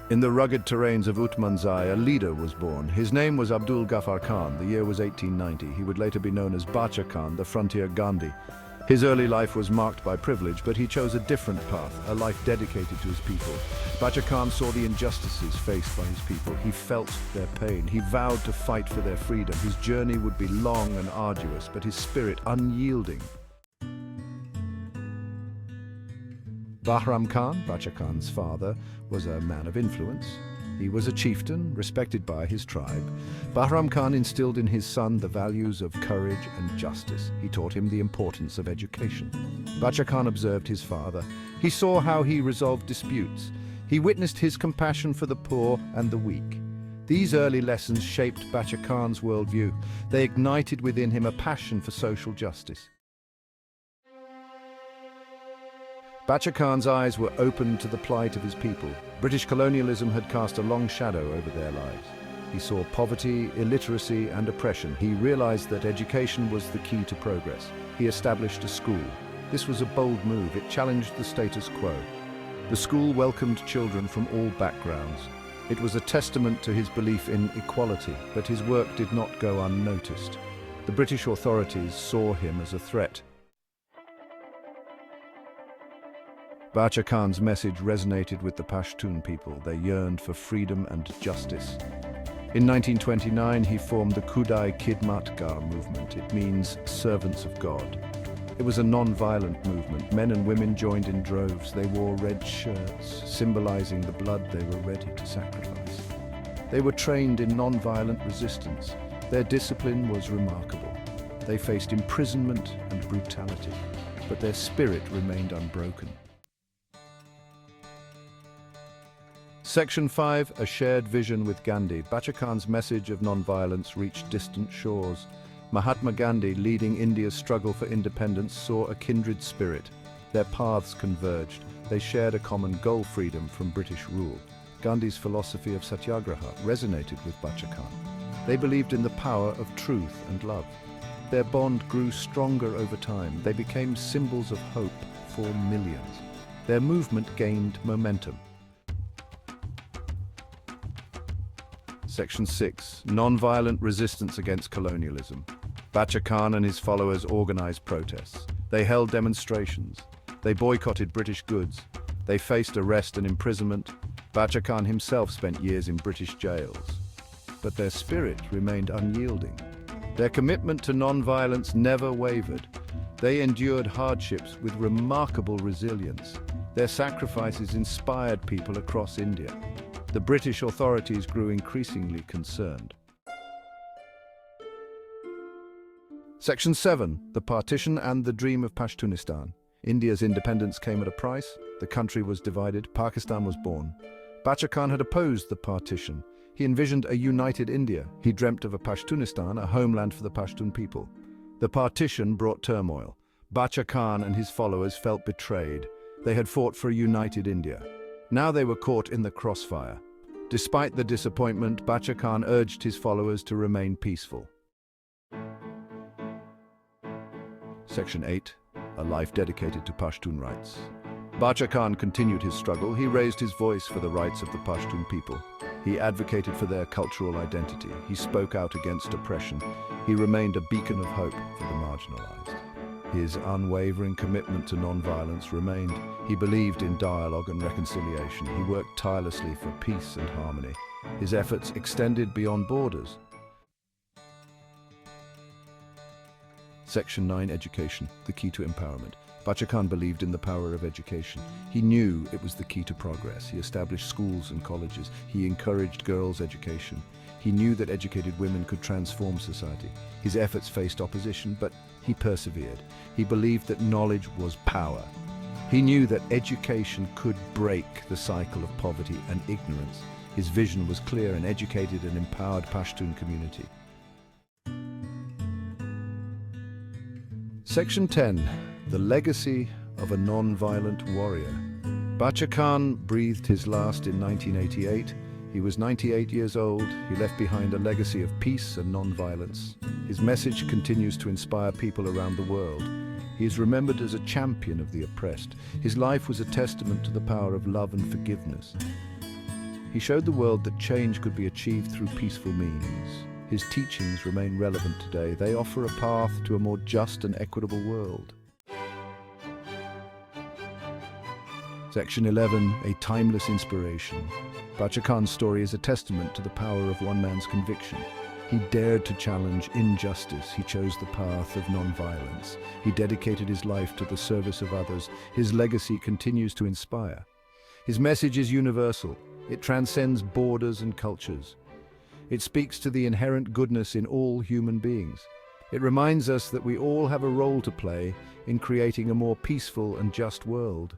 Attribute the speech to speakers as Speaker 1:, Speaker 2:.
Speaker 1: In the rugged terrains of Utmanzai, a leader was born. His name was Abdul Ghaffar Khan. The year was 1890. He would later be known as Bacha Khan, the frontier Gandhi. His early life was marked by privilege, but he chose a different path, a life dedicated to his people. Bacha Khan saw the injustices faced by his people. He felt their pain. He vowed to fight for their freedom. His journey would be long and arduous, but his spirit unyielding. Bahram Khan, Bacha Khan's father, was a man of influence. He was a chieftain, respected by his tribe. Bahram Khan instilled in his son the values of courage and justice. He taught him the importance of education. Bacha Khan observed his father. He saw how he resolved disputes. He witnessed his compassion for the poor and the weak. These early lessons shaped Bacha Khan's worldview. They ignited within him a passion for social justice. Bacha Khan's eyes were opened to the plight of his people. British colonialism had cast a long shadow over their lives. He saw poverty, illiteracy, and oppression. He realized that education was the key to progress. He established a school. This was a bold move. It challenged the status quo. The school welcomed children from all backgrounds. It was a testament to his belief in equality, but his work did not go unnoticed. The British authorities saw him as a threat. Bacha Khan's message resonated with the Pashtun people. They yearned for freedom and justice. In 1929, he formed the Khudai Khidmatgar movement. It means servants of God. It was a non-violent movement. Men and women joined in droves. They wore red shirts, symbolizing the blood they were ready to sacrifice. They were trained in non-violent resistance. Their discipline was remarkable. They faced imprisonment and brutality, but their spirit remained unbroken. Section 5, A Shared Vision with Gandhi. Bacha Khan's message of non-violence reached distant shores. Mahatma Gandhi, leading India's struggle for independence, saw a kindred spirit. Their paths converged. They shared a common goal: freedom from British rule. Gandhi's philosophy of satyagraha resonated with Bacha Khan. They believed in the power of truth and love. Their bond grew stronger over time. They became symbols of hope for millions. Their movement gained momentum. Section 6, Non-Violent Resistance Against Colonialism. Bacha Khan and his followers organized protests. They held demonstrations. They boycotted British goods. They faced arrest and imprisonment. Bacha Khan himself spent years in British jails. But their spirit remained unyielding. Their commitment to non-violence never wavered. They endured hardships with remarkable resilience. Their sacrifices inspired people across India. The British authorities grew increasingly concerned. Section 7, The Partition and the Dream of Pashtunistan. India's independence came at a price. The country was divided. Pakistan was born. Bacha Khan had opposed the partition. He envisioned a united India. He dreamt of a Pashtunistan, a homeland for the Pashtun people. The partition brought turmoil. Bacha Khan and his followers felt betrayed. They had fought for a united India. Now they were caught in the crossfire. Despite the disappointment, Bacha Khan urged his followers to remain peaceful. Section 8, A Life Dedicated to Pashtun Rights. Bacha Khan continued his struggle. He raised his voice for the rights of the Pashtun people. He advocated for their cultural identity. He spoke out against oppression. He remained a beacon of hope for the marginalized. His unwavering commitment to non-violence remained. He believed in dialogue and reconciliation. He worked tirelessly for peace and harmony. His efforts extended beyond borders. Section 9, Education, the key to empowerment. Bacha Khan believed in the power of education. He knew it was the key to progress. He established schools and colleges. He encouraged girls' education. He knew that educated women could transform society. His efforts faced opposition, but he persevered. He believed that knowledge was power. He knew that education could break the cycle of poverty and ignorance. His vision was clear: an educated and empowered Pashtun community. Section 10, The Legacy of a Non-Violent Warrior. Bacha Khan breathed his last in 1988. He was 98 years old. He left behind a legacy of peace and non-violence. His message continues to inspire people around the world. He is remembered as a champion of the oppressed. His life was a testament to the power of love and forgiveness. He showed the world that change could be achieved through peaceful means. His teachings remain relevant today. They offer a path to a more just and equitable world. Section 11, a timeless inspiration. Bacha Khan's story is a testament to the power of one man's conviction. He dared to challenge injustice. He chose the path of non-violence. He dedicated his life to the service of others. His legacy continues to inspire. His message is universal. It transcends borders and cultures. It speaks to the inherent goodness in all human beings. It reminds us that we all have a role to play in creating a more peaceful and just world.